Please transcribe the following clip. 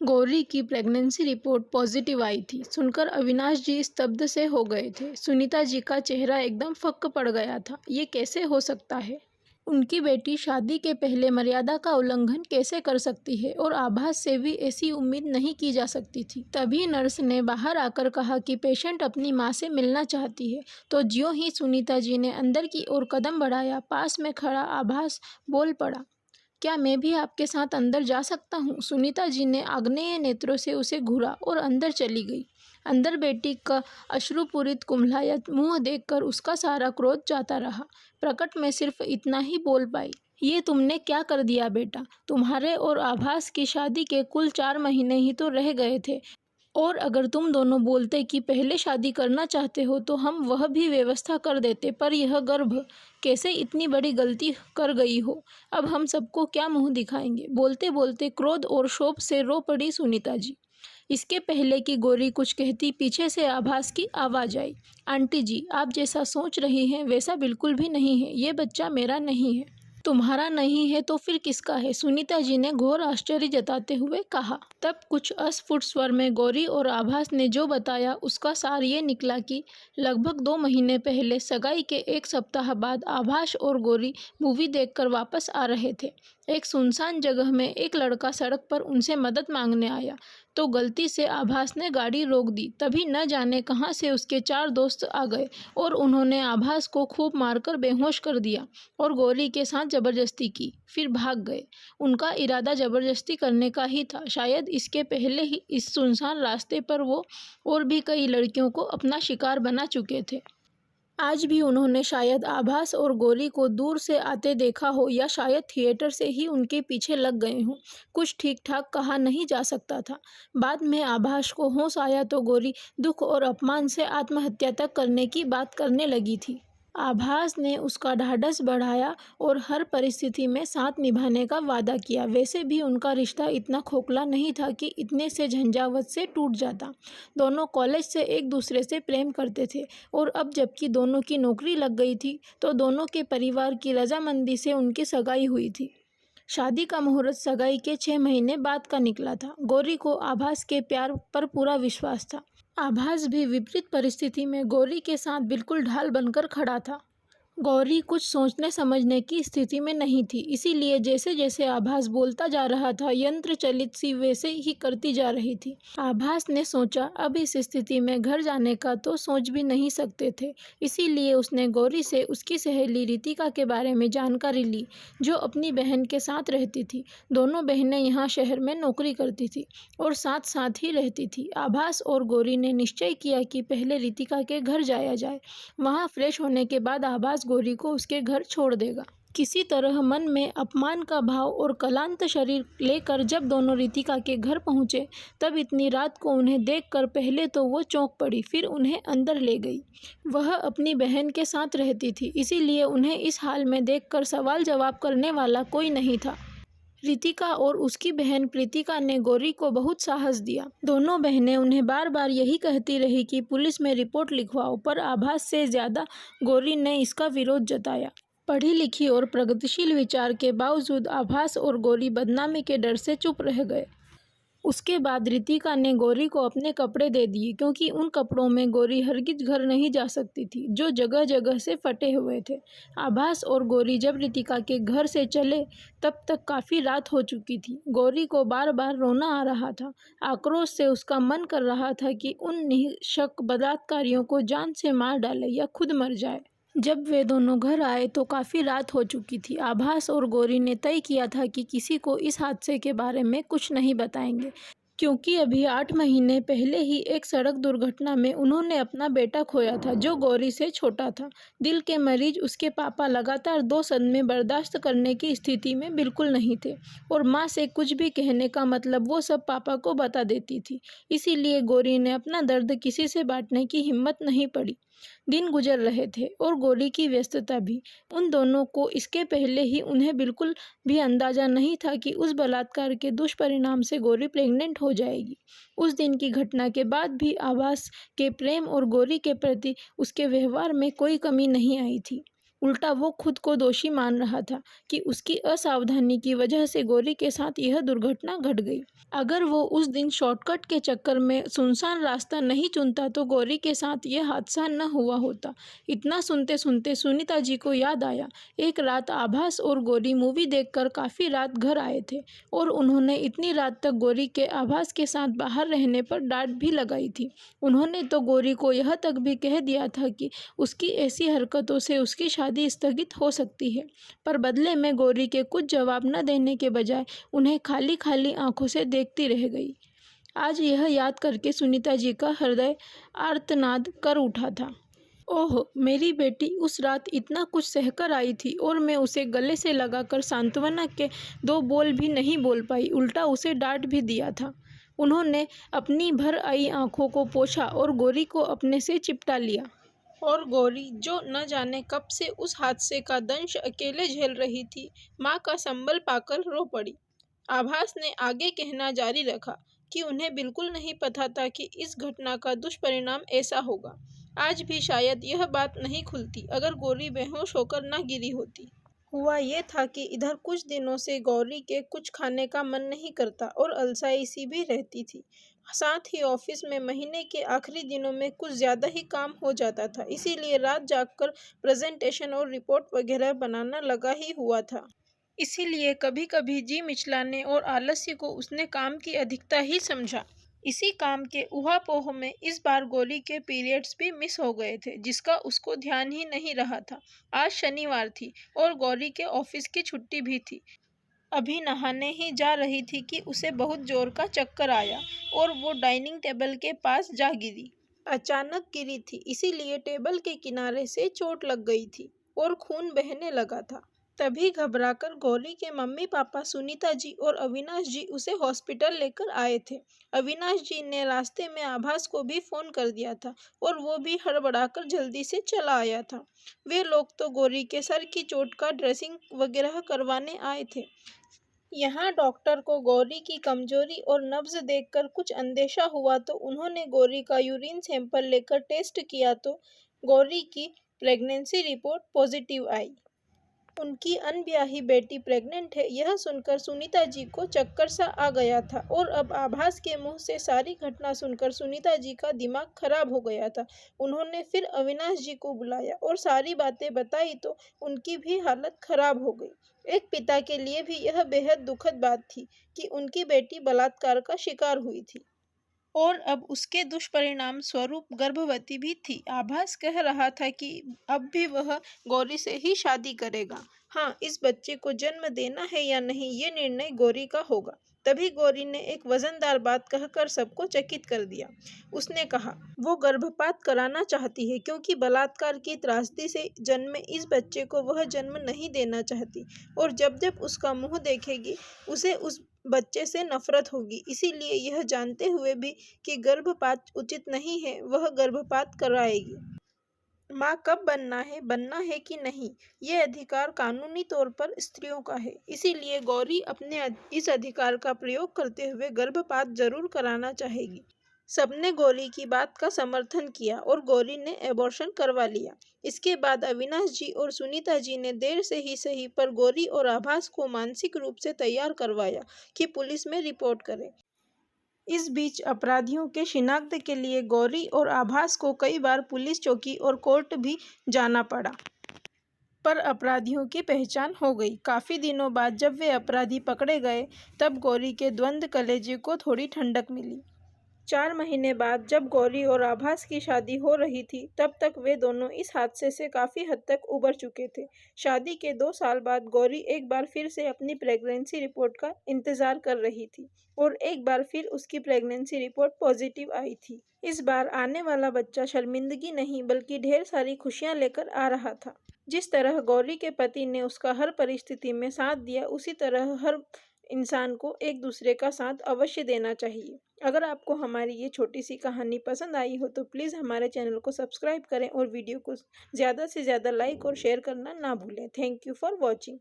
गौरी की pregnancy report positive आई थी। सुनकर अविनाश जी स्तब्ध से हो गए थे। सुनीता जी का चेहरा एकदम फक्क पड़ गया था। ये कैसे हो सकता है? उनकी बेटी शादी के पहले मर्यादा का उल्लंघन कैसे कर सकती है? और आभास से भी ऐसी उम्मीद नहीं की जा सकती थी। तभी नर्स ने बाहर आकर कहा कि पेशेंट अपनी माँ से मिलना चाहती है। तो ज्यों ही सुनीता जी ने अंदर की ओर कदम बढ़ाया, पास में खड़ा आभास बोल पड़ा, क्या मैं भी आपके साथ अंदर जा सकता हूँ? सुनीता जी ने आग्नेय नेत्रों से उसे घूरा और अंदर चली गई। अंदर बेटी का अश्रुपूरित कुम्हलायत मुंह देखकर उसका सारा क्रोध जाता रहा। प्रकट में सिर्फ इतना ही बोल पाई, ये तुमने क्या कर दिया बेटा? तुम्हारे और आभास की शादी के कुल 4 महीने ही तो रह गए थे, और अगर तुम दोनों बोलते कि पहले शादी करना चाहते हो तो हम वह भी व्यवस्था कर देते, पर यह गर्भ कैसे इतनी बड़ी गलती कर गई हो? अब हम सबको क्या मुंह दिखाएंगे? बोलते बोलते क्रोध और शोक से रो पड़ी सुनीता जी। इसके पहले कि गौरी कुछ कहती, पीछे से आभास की आवाज आई, आंटी जी, आप जैसा सोच रही हैं वैसा बिल्कुल भी नहीं है। ये बच्चा मेरा नहीं है। तुम्हारा नहीं है तो फिर किसका है? सुनीता जी ने घोर आश्चर्य जताते हुए कहा। तब कुछ अस्फुट स्वर में गौरी और आभास ने जो बताया उसका सार ये निकला कि लगभग 2 महीने पहले सगाई के 1 सप्ताह बाद आभास और गौरी मूवी देखकर वापस आ रहे थे। एक सुनसान जगह में एक लड़का सड़क पर उनसे मदद मांगने आया, तो गलती से आभास ने गाड़ी रोक दी। तभी न जाने कहां से उसके 4 दोस्त आ गए और उन्होंने आभास को खूब मारकर बेहोश कर दिया और गौरी के साथ जबरदस्ती की, फिर भाग गए। उनका इरादा जबरदस्ती करने का ही था। शायद इसके पहले ही इस सुनसान रास्ते पर वो और भी कई लड़कियों को अपना शिकार बना चुके थे। आज भी उन्होंने शायद आभास और गौरी को दूर से आते देखा हो, या शायद थिएटर से ही उनके पीछे लग गए हों। कुछ ठीक ठाक कहा नहीं जा सकता था। बाद में आभास को होश आया तो गौरी दुख और अपमान से आत्महत्या तक करने की बात करने लगी थी। आभास ने उसका ढाढ़स बढ़ाया और हर परिस्थिति में साथ निभाने का वादा किया। वैसे भी उनका रिश्ता इतना खोखला नहीं था कि इतने से झंझावत से टूट जाता। दोनों कॉलेज से एक दूसरे से प्रेम करते थे, और अब जबकि दोनों की नौकरी लग गई थी तो दोनों के परिवार की रजामंदी से उनकी सगाई हुई थी। शादी का मुहूर्त सगाई के 6 महीने बाद का निकला था। गौरी को आभास के प्यार पर पूरा विश्वास था। आभास भी विपरीत परिस्थिति में गौरी के साथ बिल्कुल ढाल बनकर खड़ा था। गौरी कुछ सोचने समझने की स्थिति में नहीं थी, इसीलिए जैसे जैसे आभास बोलता जा रहा था, यंत्र चलित सी वैसे ही करती जा रही थी। आभास ने सोचा, अब इस स्थिति में घर जाने का तो सोच भी नहीं सकते थे। इसीलिए उसने गौरी से उसकी सहेली रितिका के बारे में जानकारी ली, जो अपनी बहन के साथ रहती थी। दोनों बहनें यहाँ शहर में नौकरी करती थी और साथ साथ ही रहती थी। आभास और गौरी ने निश्चय किया कि पहले रितिका के घर जाया जाए। वहाँ फ्रेश होने के बाद आभास गौरी को उसके घर छोड़ देगा। किसी तरह मन में अपमान का भाव और क्लांत शरीर लेकर जब दोनों रितिका के घर पहुंचे, तब इतनी रात को उन्हें देखकर पहले तो वो चौंक पड़ी, फिर उन्हें अंदर ले गई। वह अपनी बहन के साथ रहती थी, इसीलिए उन्हें इस हाल में देखकर सवाल जवाब करने वाला कोई नहीं था। रितिका और उसकी बहन प्रीतिका ने गौरी को बहुत साहस दिया। दोनों बहनें उन्हें बार बार यही कहती रही कि पुलिस में रिपोर्ट लिखवाओ, पर आभास से ज्यादा गौरी ने इसका विरोध जताया। पढ़ी लिखी और प्रगतिशील विचार के बावजूद आभास और गौरी बदनामी के डर से चुप रह गए। उसके बाद रितिका ने गौरी को अपने कपड़े दे दिए, क्योंकि उन कपड़ों में गौरी हरगिज घर नहीं जा सकती थी, जो जगह जगह से फटे हुए थे। आभास और गौरी जब रितिका के घर से चले, तब तक काफ़ी रात हो चुकी थी। गौरी को बार बार रोना आ रहा था। आक्रोश से उसका मन कर रहा था कि उन निःशक बलात्कारियों को जान से मार डाले या खुद मर जाए। जब वे दोनों घर आए तो काफ़ी रात हो चुकी थी। आभास और गौरी ने तय किया था कि किसी को इस हादसे के बारे में कुछ नहीं बताएंगे, क्योंकि अभी 8 महीने पहले ही एक सड़क दुर्घटना में उन्होंने अपना बेटा खोया था, जो गौरी से छोटा था। दिल के मरीज उसके पापा लगातार 2 सदमे बर्दाश्त करने की स्थिति में बिल्कुल नहीं थे, और माँ से कुछ भी कहने का मतलब वो सब पापा को बता देती थी। इसीलिए गौरी ने अपना दर्द किसी से बांटने की हिम्मत नहीं पड़ी। दिन गुजर रहे थे और गौरी की व्यस्तता भी। उन दोनों को इसके पहले ही उन्हें बिल्कुल भी अंदाजा नहीं था कि उस बलात्कार के दुष्परिणाम से गौरी प्रेग्नेंट हो जाएगी। उस दिन की घटना के बाद भी आभास के प्रेम और गौरी के प्रति उसके व्यवहार में कोई कमी नहीं आई थी। उल्टा वो खुद को दोषी मान रहा था कि उसकी असावधानी की वजह से गौरी के साथ यह दुर्घटना घट गई। अगर वो उस दिन शॉर्टकट के चक्कर में सुनसान रास्ता नहीं चुनता तो गौरी के साथ यह हादसा न हुआ होता। इतना सुनते सुनते सुनीता जी को याद आया, एक रात आभास और गौरी मूवी देखकर काफ़ी रात घर आए थे और उन्होंने इतनी रात तक गौरी के आभास के साथ बाहर रहने पर डांट भी लगाई थी। उन्होंने तो गौरी को यह तक भी कह दिया था कि उसकी ऐसी हरकतों से उसकी शादी स्थगित हो सकती है, पर बदले में गौरी के कुछ जवाब न देने के बजाय उन्हें खाली खाली आंखों से देखती रह गई। आज यह याद करके सुनीता जी का हृदय आर्तनाद कर उठा था। ओह, मेरी बेटी उस रात इतना कुछ सहकर आई थी और मैं उसे गले से लगाकर सांत्वना के 2 बोल भी नहीं बोल पाई, उल्टा उसे डांट भी दिया था। उन्होंने अपनी भर आई आंखों को पोंछा और गौरी को अपने से चिपटा लिया। और गौरी, जो न जाने कब से उस हादसे का दंश अकेले झेल रही थी, माँ का संबल पाकर रो पड़ी। आभास ने आगे कहना जारी रखा कि उन्हें बिल्कुल नहीं पता था कि इस घटना का दुष्परिणाम ऐसा होगा। आज भी शायद यह बात नहीं खुलती अगर गौरी बेहोश होकर न गिरी होती। हुआ ये था कि इधर कुछ दिनों से गौरी के कुछ खाने का मन नहीं करता और अलसाई सी भी रहती थी। साथ ही ऑफिस में महीने के आखिरी दिनों में कुछ ज़्यादा ही काम हो जाता था, इसीलिए रात जागकर प्रेजेंटेशन और रिपोर्ट वगैरह बनाना लगा ही हुआ था। इसीलिए कभी कभी जी मिचलाने और आलस्य को उसने काम की अधिकता ही समझा। इसी काम के ऊहापोह में इस बार गौरी के पीरियड्स भी मिस हो गए थे, जिसका उसको ध्यान ही नहीं रहा था। आज शनिवार थी और गौरी के ऑफिस की छुट्टी भी थी। अभी नहाने ही जा रही थी कि उसे बहुत जोर का चक्कर आया और वो डाइनिंग टेबल के पास जा गिरी। अचानक गिरी थी, इसीलिए टेबल के किनारे से चोट लग गई थी और खून बहने लगा था। तभी घबराकर गौरी के मम्मी पापा सुनीता जी और अविनाश जी उसे हॉस्पिटल लेकर आए थे। अविनाश जी ने रास्ते में आभास को भी फ़ोन कर दिया था और वो भी हड़बड़ाकर जल्दी से चला आया था। वे लोग तो गौरी के सर की चोट का ड्रेसिंग वगैरह करवाने आए थे। यहाँ डॉक्टर को गौरी की कमजोरी और नब्ज देखकर कुछ अंदेशा हुआ तो उन्होंने गौरी का यूरिन सैंपल लेकर टेस्ट किया तो गौरी की प्रेगनेंसी रिपोर्ट पॉजिटिव आई। उनकी अनब्याही बेटी प्रेग्नेंट है, यह सुनकर सुनीता जी को चक्कर सा आ गया था और अब आभास के मुंह से सारी घटना सुनकर सुनीता जी का दिमाग खराब हो गया था। उन्होंने फिर अविनाश जी को बुलाया और सारी बातें बताई तो उनकी भी हालत खराब हो गई। एक पिता के लिए भी यह बेहद दुखद बात थी कि उनकी बेटी बलात्कार का शिकार हुई थी और अब उसके दुष्परिणाम स्वरूप गर्भवती भी थी। आभास कह रहा था कि अब भी वह गौरी से ही शादी करेगा। हाँ, इस बच्चे को जन्म देना है या नहीं ये निर्णय गौरी का होगा। तभी गौरी ने एक वजनदार बात कहकर सबको चकित कर दिया। उसने कहा, वो गर्भपात कराना चाहती है क्योंकि बलात्कार की त्रासदी से जन्मे इस बच्चे को वह जन्म नहीं देना चाहती और जब जब उसका मुंह देखेगी उसे उस बच्चे से नफरत होगी। इसीलिए यह जानते हुए भी कि गर्भपात उचित नहीं है, वह गर्भपात कराएगी। माँ कब बनना है कि नहीं, ये अधिकार कानूनी तौर पर स्त्रियों का है। इसीलिए गौरी अपने इस अधिकार का प्रयोग करते हुए गर्भपात जरूर कराना चाहेगी। सबने गौरी की बात का समर्थन किया और गौरी ने एबॉर्शन करवा लिया। इसके बाद अविनाश जी और सुनीता जी ने देर से ही सही पर गौरी और आभास को मानसिक रूप से तैयार करवाया कि पुलिस में रिपोर्ट करें। इस बीच अपराधियों के शिनाख्त के लिए गौरी और आभास को कई बार पुलिस चौकी और कोर्ट भी जाना पड़ा, पर अपराधियों की पहचान हो गई। काफ़ी दिनों बाद जब वे अपराधी पकड़े गए तब गौरी के द्वंद्व कलेजे को थोड़ी ठंडक मिली। 4 महीने बाद जब गौरी और आभास की शादी हो रही थी तब तक वे दोनों इस हादसे से काफ़ी हद तक उबर चुके थे। शादी के 2 साल बाद गौरी एक बार फिर से अपनी प्रेगनेंसी रिपोर्ट का इंतज़ार कर रही थी और एक बार फिर उसकी प्रेगनेंसी रिपोर्ट पॉजिटिव आई थी। इस बार आने वाला बच्चा शर्मिंदगी नहीं बल्कि ढेर सारी खुशियाँ लेकर आ रहा था। जिस तरह गौरी के पति ने उसका हर परिस्थिति में साथ दिया, उसी तरह हर इंसान को एक दूसरे का साथ अवश्य देना चाहिए। अगर आपको हमारी ये छोटी सी कहानी पसंद आई हो तो प्लीज़ हमारे चैनल को सब्सक्राइब करें और वीडियो को ज़्यादा से ज़्यादा लाइक और शेयर करना ना भूलें। Thank you for watching.